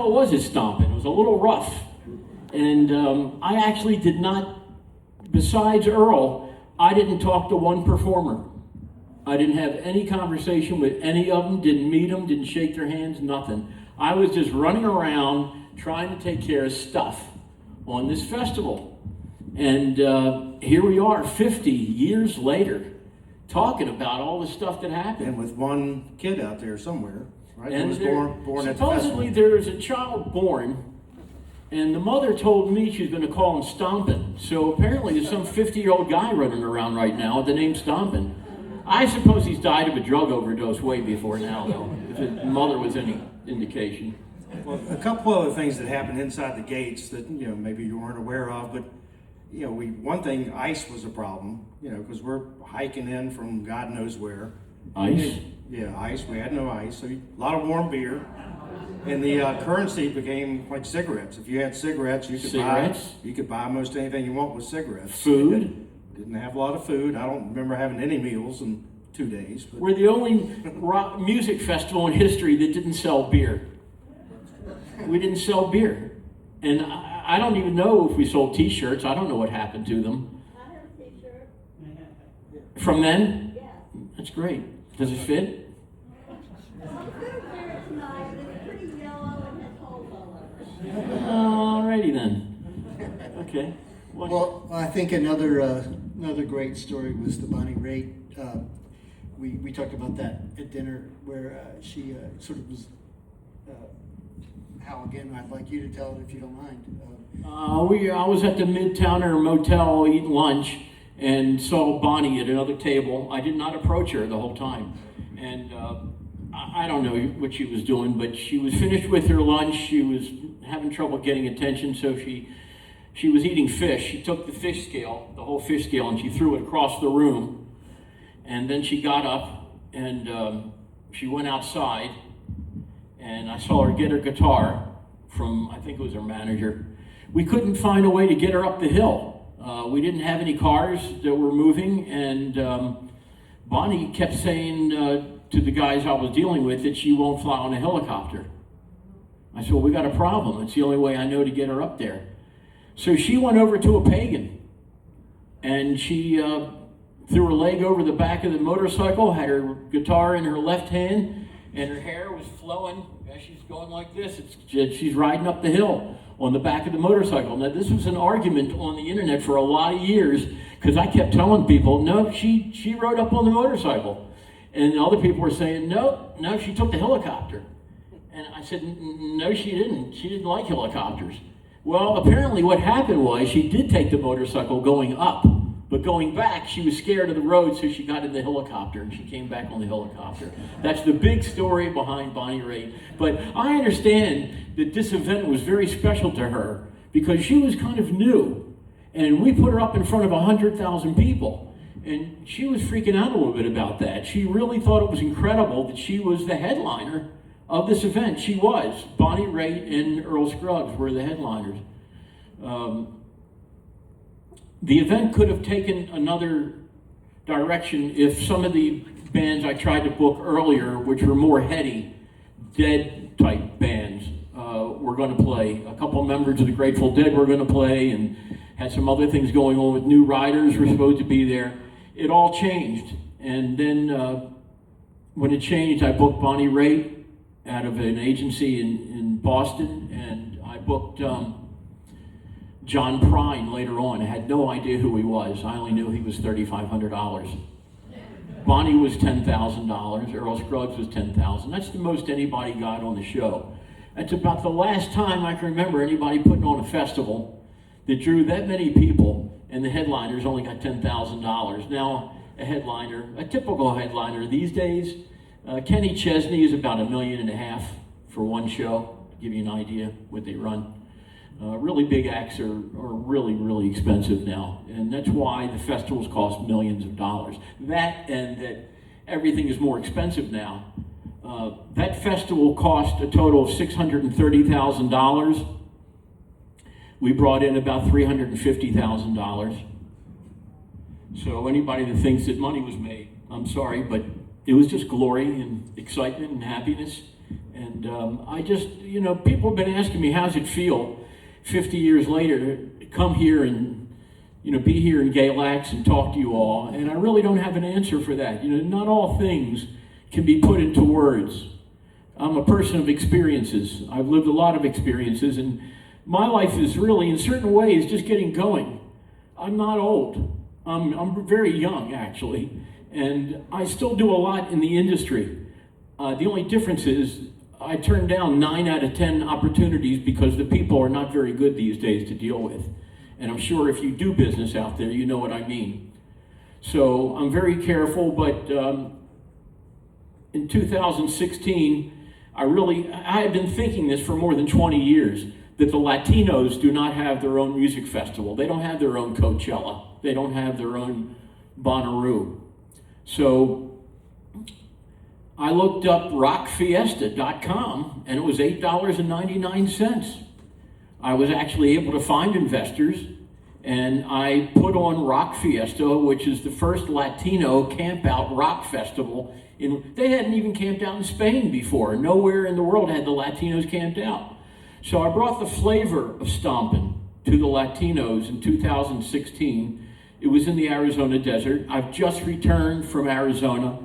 It was at Stompin. It was a little rough. And I actually did not, besides Earl, I didn't talk to one performer. I didn't have any conversation with any of them, didn't meet them, didn't shake their hands, nothing. I was just running around trying to take care of stuff on this festival. And here we are 50 years later talking about all the stuff that happened. And with one kid out there somewhere, right? And was born at the supposedly festival. there is a child born, and the mother told me she's going to call him Stompin. So apparently there's some 50-year-old guy running around right now with the name Stompin. I suppose he's died of a drug overdose way before now, though, if his mother was any indication. Well, a couple other things that happened inside the gates that, maybe you weren't aware of, but, one thing, ice was a problem, because we're hiking in from God knows where. Ice? Yeah, ice. We had no ice. So a lot of warm beer. And the currency became like cigarettes. If you had cigarettes, you could buy almost anything you want with cigarettes. Food? Didn't have a lot of food. I don't remember having any meals in 2 days. But We're the only rock music festival in history that didn't sell beer. We didn't sell beer. And I don't even know if we sold t-shirts. I don't know what happened to them. I have a t-shirt. From then? Yes. That's great. Does it fit? Well, I could have wear it tonight, but it's pretty yellow and has holes all over it. Alrighty then. Okay. Well, I think another great story was the Bonnie Raitt. We talked about that at dinner, where she sort of was. Hal, again, I'd like you to tell it if you don't mind. I was at the Midtowner Motel eating lunch and saw Bonnie at another table. I did not approach her the whole time, and I don't know what she was doing, but she was finished with her lunch. She was having trouble getting attention, so she was eating fish. She took the fish scale, the whole fish scale, and she threw it across the room. And then she got up and she went outside, and I saw her get her guitar from, I think it was her manager. We couldn't find a way to get her up the hill. We didn't have any cars that were moving, and Bonnie kept saying to the guys I was dealing with that she won't fly on a helicopter. I said, well, we got a problem. It's the only way I know to get her up there. So she went over to a pagan, and she threw her leg over the back of the motorcycle, had her guitar in her left hand, and her hair was flowing as she's going like this. She's riding up the hill on the back of the motorcycle. Now, this was an argument on the internet for a lot of years, because I kept telling people, no, she rode up on the motorcycle. And other people were saying, no, she took the helicopter. And I said, no, she didn't. She didn't like helicopters. Well, apparently what happened was she did take the motorcycle going up, but going back, she was scared of the road, so she got in the helicopter, and she came back on the helicopter. That's the big story behind Bonnie Raitt. But I understand that this event was very special to her, because she was kind of new, and we put her up in front of 100,000 people, and she was freaking out a little bit about that. She really thought it was incredible that she was the headliner of this event. She was. Bonnie Raitt and Earl Scruggs were the headliners. The event could have taken another direction if some of the bands I tried to book earlier, which were more heady, Dead type bands, were going to play. A couple members of the Grateful Dead were going to play, and had some other things going on with New Riders were supposed to be there. It all changed. And then when it changed, I booked Bonnie Raitt out of an agency in Boston, and I booked John Prine later on. I had no idea who he was. I only knew he was $3,500. Bonnie was $10,000. Earl Scruggs was $10,000. That's the most anybody got on the show. That's about the last time I can remember anybody putting on a festival that drew that many people, and the headliners only got $10,000. Now, a typical headliner these days, Kenny Chesney is about $1.5 million for one show, to give you an idea what they run. Really big acts are really, really expensive now, and that's why the festivals cost millions of dollars. That, and that everything is more expensive now. That festival cost a total of $630,000. We brought in about $350,000. So anybody that thinks that money was made, I'm sorry, but it was just glory and excitement and happiness. And I just, people have been asking me, how's it feel 50 years later to come here and, be here in Galax and talk to you all? And I really don't have an answer for that. Not all things can be put into words. I'm a person of experiences. I've lived a lot of experiences, and my life is really, in certain ways, just getting going. I'm not old. I'm very young, actually, and I still do a lot in the industry. The only difference is I turn down 9 out of 10 opportunities because the people are not very good these days to deal with. And I'm sure if you do business out there, you know what I mean. So I'm very careful, but in 2016, I had been thinking this for more than 20 years, that the Latinos do not have their own music festival. They don't have their own Coachella. They don't have their own Bonnaroo. So I looked up rockfiesta.com, and it was $8.99. I was actually able to find investors, and I put on Rock Fiesta, which is the first Latino camp-out rock festival. They hadn't even camped out in Spain before. Nowhere in the world had the Latinos camped out. So I brought the flavor of Stompin to the Latinos in 2016. It was in the Arizona desert. I've just returned from Arizona,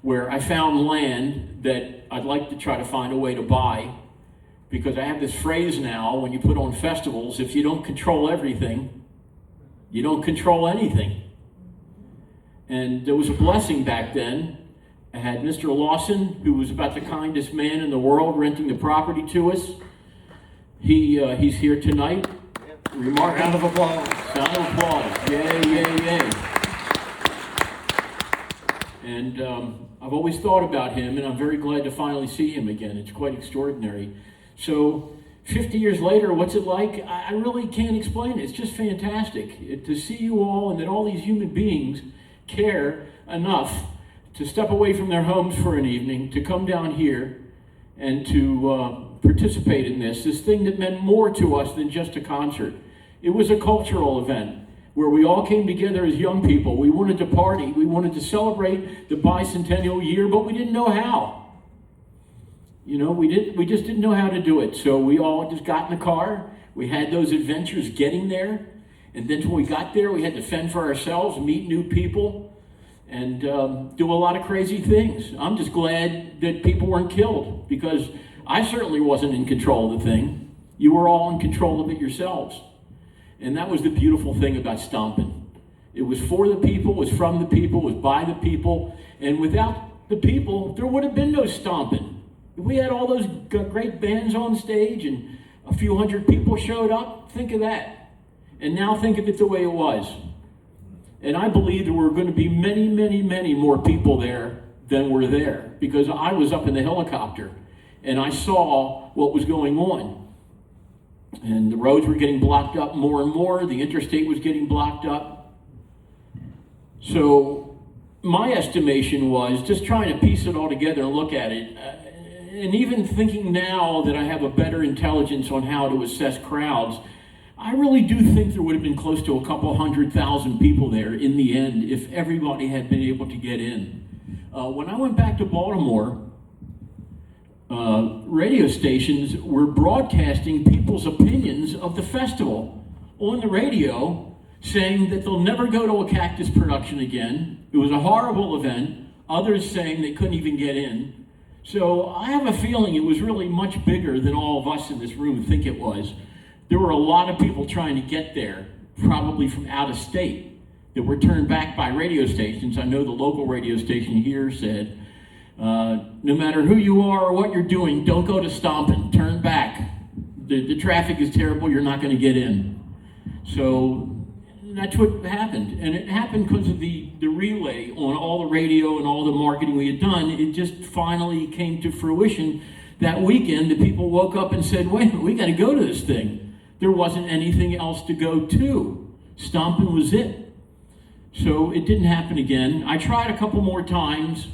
where I found land that I'd like to try to find a way to buy, because I have this phrase now, when you put on festivals, if you don't control everything, you don't control anything. And there was a blessing back then. I had Mr. Lawson, who was about the kindest man in the world, renting the property to us. He's here tonight. Remarkable. Round of applause. Sound of applause. Yay, yay, yay. And I've always thought about him, and I'm very glad to finally see him again. It's quite extraordinary. So 50 years later, what's it like? I really can't explain it. It's just fantastic to see you all, and that all these human beings care enough to step away from their homes for an evening, to come down here and to participate in this thing that meant more to us than just a concert. It was a cultural event where we all came together as young people. We wanted to party. We wanted to celebrate the bicentennial year, but we didn't know how. We just didn't know how to do it. So we all just got in the car. We had those adventures getting there. And then when we got there, we had to fend for ourselves, meet new people, and do a lot of crazy things. I'm just glad that people weren't killed, because I certainly wasn't in control of the thing. You were all in control of it yourselves. And that was the beautiful thing about Stompin. It was for the people, it was from the people, it was by the people. And without the people, there would have been no Stompin. If we had all those great bands on stage and a few hundred people showed up, think of that. And now think of it the way it was. And I believe there were going to be many, many, many more people there than were there, because I was up in the helicopter and I saw what was going on. And the roads were getting blocked up more and more. The interstate was getting blocked up. So my estimation was, just trying to piece it all together and look at it, and even thinking now that I have a better intelligence on how to assess crowds, I really do think there would have been close to a couple 100,000 people there in the end if everybody had been able to get in. When I went back to Baltimore, radio stations were broadcasting people's opinions of the festival on the radio, saying that they'll never go to a Cactus production again. It was a horrible event. Others saying they couldn't even get in. So I have a feeling it was really much bigger than all of us in this room think it was. There were a lot of people trying to get there, probably from out of state, that were turned back by radio stations. I know the local radio station here said, no matter who you are or what you're doing, don't go to Stompin, turn back. The traffic is terrible, you're not going to get in. So that's what happened. And it happened because of the relay on all the radio and all the marketing we had done. It just finally came to fruition that weekend that people woke up and said, wait, we got to go to this thing. There wasn't anything else to go to. Stompin was it. So it didn't happen again. I tried a couple more times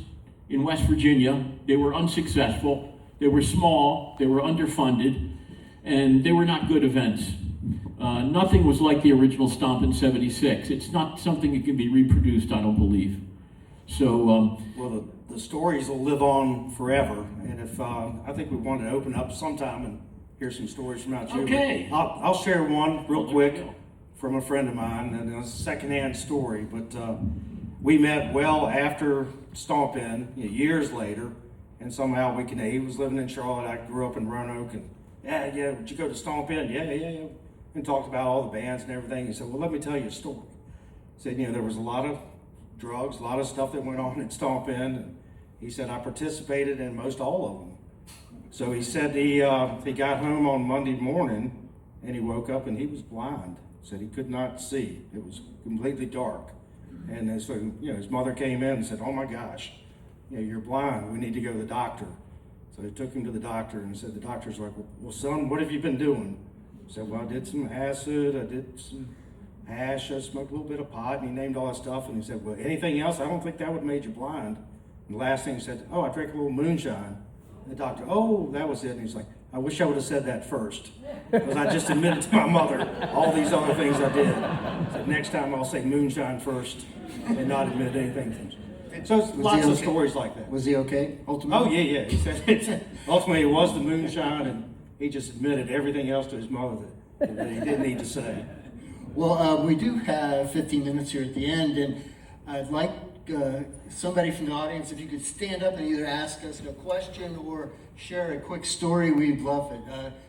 in West Virginia. They were unsuccessful. They were small, they were underfunded, and they were not good events. Nothing was like the original Stompin 76. It's not something that can be reproduced, I don't believe. So, Well, the stories will live on forever, and if I think we want to open up sometime and hear some stories from out you. Okay. I'll share one real quick Go. from a friend of mine, and it's a secondhand story. But we met well after Stompin, years later, and somehow we connected. He was living in Charlotte. I grew up in Roanoke, and yeah. Did you go to Stompin? Yeah. And talked about all the bands and everything. He said, "Well, let me tell you a story." He said, there was a lot of drugs, a lot of stuff that went on at Stompin. He said, I participated in most all of them. So he said he got home on Monday morning and he woke up and he was blind. Said he could not see. It was completely dark. And so, his mother came in and said, oh my gosh, you're blind. We need to go to the doctor. So they took him to the doctor and said, the doctor's like, well, son, what have you been doing? He said, well, I did some acid, I did some hash, I smoked a little bit of pot, and he named all that stuff. And he said, well, anything else? I don't think that would have made you blind. And the last thing he said, oh, I drank a little moonshine. And the doctor, oh, that was it. And he's like, I wish I would have said that first, because I just admitted to my mother all these other things I did. So next time I'll say moonshine first and not admit anything. So it's lots of stories like that. Was he okay, ultimately? Oh, yeah. He said ultimately it was the moonshine, and he just admitted everything else to his mother that he didn't need to say. Well, we do have 15 minutes here at the end, and I'd like somebody from the audience, if you could stand up and either ask us a question or share a quick story, we'd love it.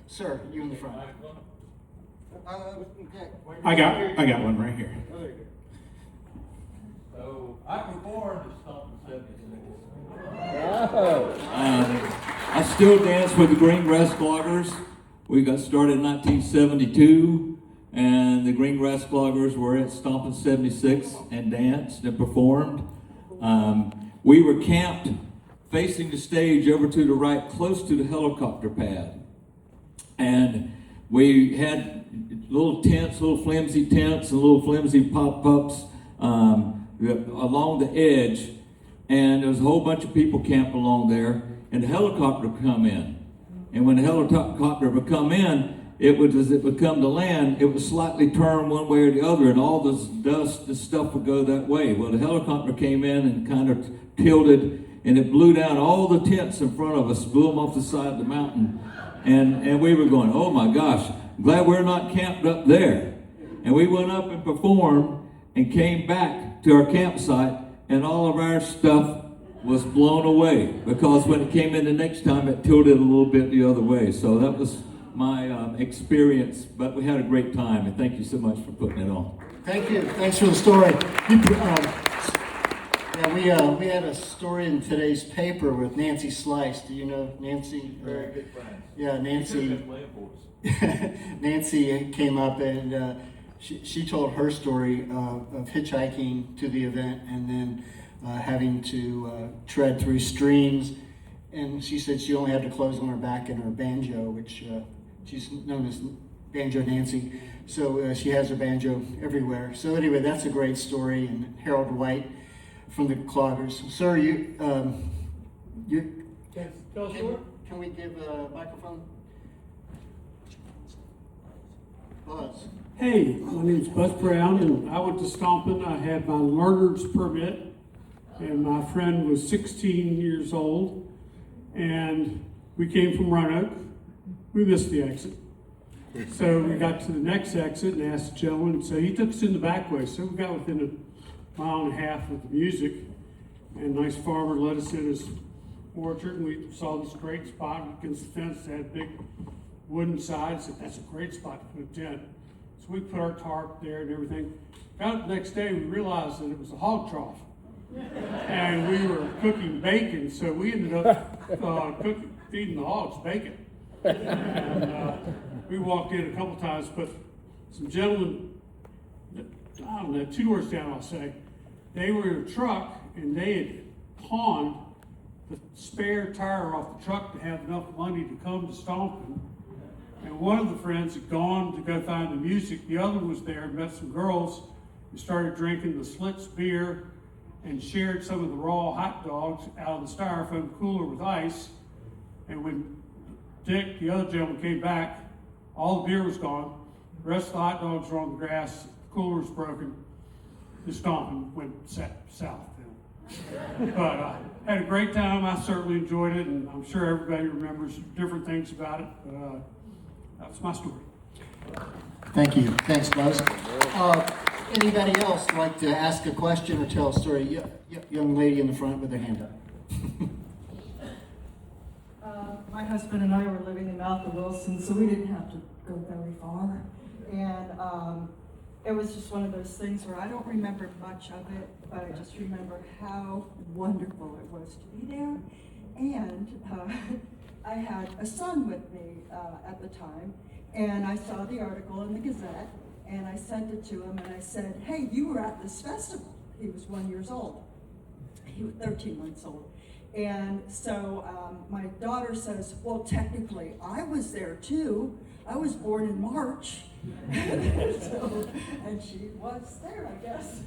Sir, you in the front. I got one right here. So I performed at Stompin 76. I still dance with the Green Grass Cloggers. We got started in 1972, and the Green Grass Cloggers were at Stompin 76 and danced and performed. We were camped facing the stage over to the right, close to the helicopter pad. And we had little tents, little flimsy tents and little flimsy pop-ups along the edge. And there was a whole bunch of people camped along there, and the helicopter would come in. And when the helicopter would come in, it would, as it would come to land, it would slightly turn one way or the other, and all this dust and stuff would go that way. Well, the helicopter came in and kind of tilted, and it blew down all the tents in front of us, blew them off the side of the mountain. And we were going, oh my gosh, glad we're not camped up there. And we went up and performed and came back to our campsite, and all of our stuff was blown away, because when it came in the next time, it tilted a little bit the other way. So that was my experience, but we had a great time, and thank you so much for putting it on. Thank you. Thanks for the story. We had a story in today's paper with Nancy Slice. Do you know Nancy? Very good friends. She Yeah, could Nancy. have been playing for us. Nancy came up and she told her story of hitchhiking to the event and then having to tread through streams. And she said she only had the clothes on her back and her banjo, which she's known as Banjo Nancy. So she has her banjo everywhere. So anyway, that's a great story. And Harold White from the Cloggers. Sir, can we give a microphone? Buzz. Hey, my name's Buzz Brown, and I went to Stompin. I had my learner's permit, and my friend was 16 years old, and we came from Roanoke. We missed the exit. So we got to the next exit and asked the gentleman, so he took us in the back way. So we got within a mile and a half of the music, and a nice farmer let us in his orchard, and we saw this great spot against the fence that had big wooden sides. Said, that's a great spot to put a tent. So we put our tarp there and everything. Got up the next day, we realized that it was a hog trough. And we were cooking bacon, so we ended up feeding the hogs bacon. And we walked in a couple times, but some gentlemen, I don't know, 2 doors down, I'll say, they were in a truck and they had pawned the spare tire off the truck to have enough money to come to Stompin. And one of the friends had gone to go find the music. The other was there, met some girls, and started drinking the Slits beer and shared some of the raw hot dogs out of the styrofoam cooler with ice. And when Dick, the other gentleman, came back, all the beer was gone. The rest of the hot dogs were on the grass. The cooler was broken. The Stompin went south. But had a great time. I certainly enjoyed it, and I'm sure everybody remembers different things about it. That's my story. Thank you. Thanks, Buzz. Anybody else like to ask a question or tell a story? Young lady in the front with her hand up. My husband and I were living in Mount Wilson, so we didn't have to go very far. And it was just one of those things where I don't remember much of it, but I just remember how wonderful it was to be there. And I had a son with me at the time, and I saw the article in the Gazette, and I sent it to him, and I said, hey, you were at this festival. He was 1 year old. He was 13 months old. And so my daughter says, well, technically, I was there too. I was born in March. And she was there, I guess.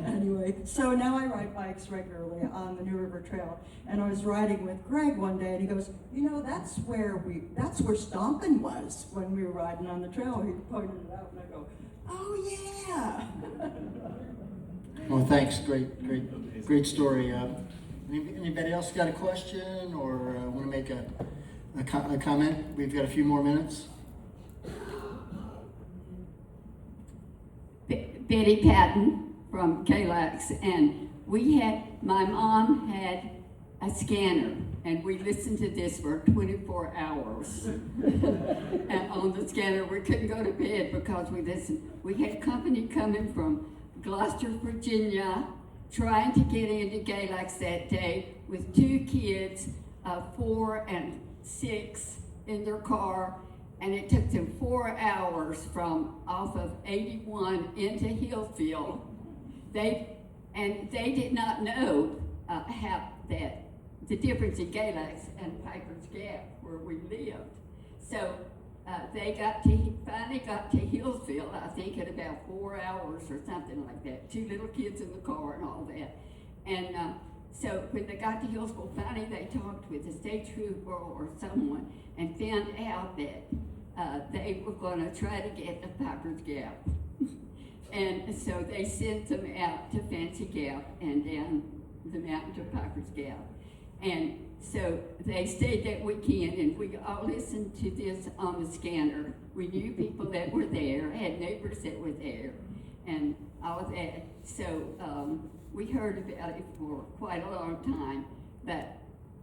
Anyway, so now I ride bikes regularly on the New River Trail. And I was riding with Greg one day, and he goes, you know, that's where Stompin was when we were riding on the trail. He pointed it out, and I go, oh yeah. Well, thanks. Great story. Anybody else got a question or want to make a comment? We've got a few more minutes. Betty Patton from Galax, and my mom had a scanner, and we listened to this for 24 hours. And on the scanner, we couldn't go to bed because we listened. We had company coming from Gloucester, Virginia, trying to get into Galax that day with 2 kids, 4 and 6 in their car, and it took them 4 hours from off of 81 into Hillfield. They did not know how that the difference in Galax and Piper's Gap where we lived. So they finally got to Hillfield, I think at about 4 hours or something like that. 2 little kids in the car and all that. And so when they got to Hillfield, finally they talked with the state trooper or someone and found out that they were going to try to get to Piper's Gap. And so they sent them out to Fancy Gap and down the mountain to Piper's Gap. And so they stayed that weekend, and we all listened to this on the scanner. We knew people that were there, had neighbors that were there, and all of that. So we heard about it for quite a long time, but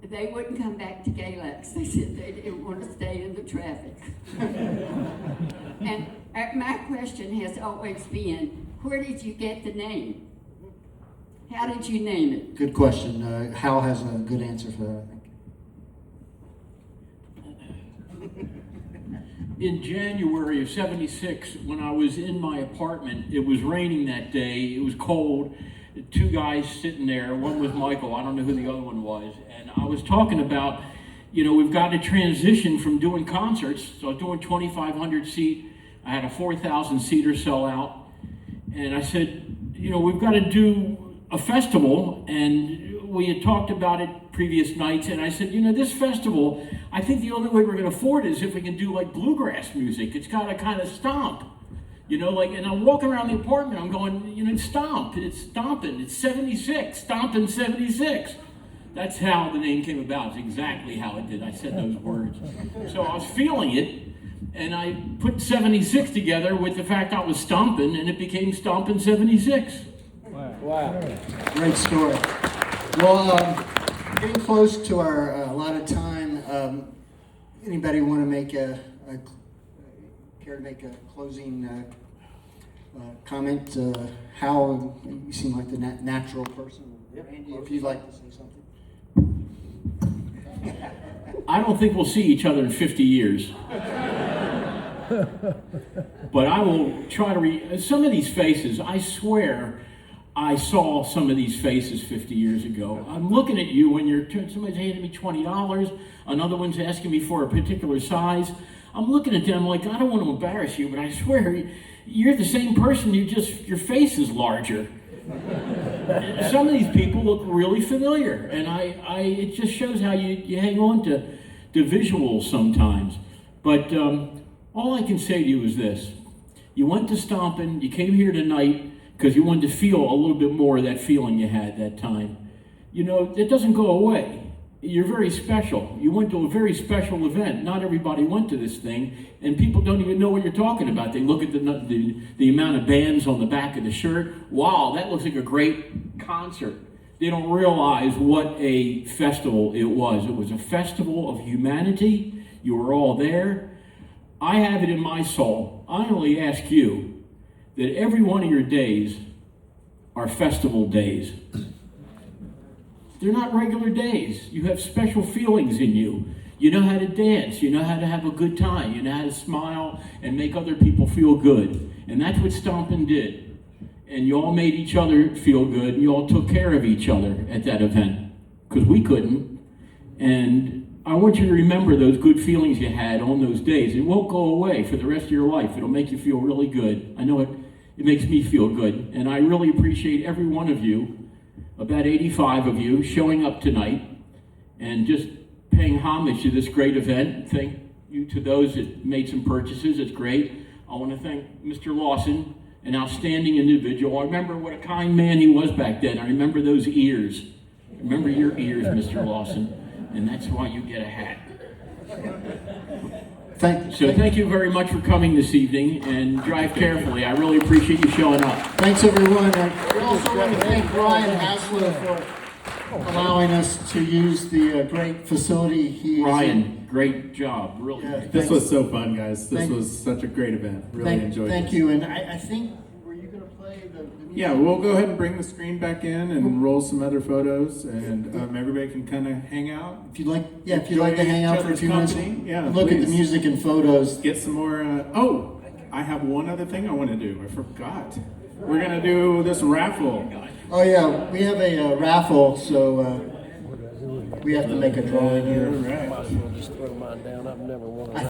they wouldn't come back to Galax. They said they didn't want to stay in the traffic. And my question has always been, where did you get the name? How did you name it? Good question. Hal has a good answer for that, I think. In January of '76, when I was in my apartment, it was raining that day, it was cold, 2 guys sitting there, one was Michael, I don't know who the other one was, and I was talking about, you know, we've got to transition from doing concerts, so I was doing 2,500 seat, I had a 4,000 seater sellout, and I said, you know, we've got to do a festival, and we had talked about it previous nights, and I said, you know, this festival, I think the only way we're going to afford it is if we can do like bluegrass music. It's got to kind of stomp, you know, like, and I'm walking around the apartment, I'm going, you know, it's Stompin', it's 76, Stompin' 76. That's how the name came about. It's exactly how it did. I said those words. So I was feeling it, and I put 76 together with the fact I was stomping, and it became Stompin' 76. Wow. Great story. Well, getting close to our allotted time. Anybody want to make care to make a closing comment? Hal, you seem like the natural person. Andy, if you'd like to say something. I don't think we'll see each other in 50 years. But I will try to some of these faces, I swear, I saw some of these faces 50 years ago. I'm looking at you when somebody's handing me $20, another one's asking me for a particular size. I'm looking at them like, I don't want to embarrass you, but I swear, you're the same person, your face is larger. Some of these people look really familiar, and it just shows how you hang on to visuals sometimes. But all I can say to you is this. You went to Stompin', you came here tonight, because you wanted to feel a little bit more of that feeling you had that time. You know, it doesn't go away. You're very special. You went to a very special event. Not everybody went to this thing, and people don't even know what you're talking about. They look at the amount of bands on the back of the shirt. Wow, that looks like a great concert. They don't realize what a festival it was. It was a festival of humanity. You were all there. I have it in my soul. I only ask you that every one of your days are festival days. They're not regular days. You have special feelings in you. You know how to dance. You know how to have a good time. You know how to smile and make other people feel good. And that's what Stompin did. And you all made each other feel good, and you all took care of each other at that event, because we couldn't. And I want you to remember those good feelings you had on those days. It won't go away for the rest of your life. It'll make you feel really good. I know it makes me feel good. And I really appreciate every one of you, about 85 of you, showing up tonight and just paying homage to this great event. Thank you to those that made some purchases. It's great. I want to thank Mr. Lawson, an outstanding individual. I remember what a kind man he was back then. I remember those ears. Remember your ears, Mr. Lawson. And that's why you get a hat. Thank you very much for coming this evening, and drive carefully. I really appreciate you showing up. Thanks, everyone. And we also want to thank Ryan Hasler for allowing us to use the great facility he is Ryan, great job. Really. Yeah, This was so fun, guys. This was such a great event. Really enjoyed it. Thank you. And I think, were you going to play the music? Yeah, we'll go ahead and bring the screen back in and roll some other photos, and everybody can kind of hang out. If you'd like, if you'd like to hang out for a few minutes, yeah, look at the please. music and photos. Get some more. Oh, I have one other thing I want to do. I forgot. We're gonna do this raffle. Oh yeah, we have a raffle, so we have to make a drawing here. All right. Just throw mine down. I've never won a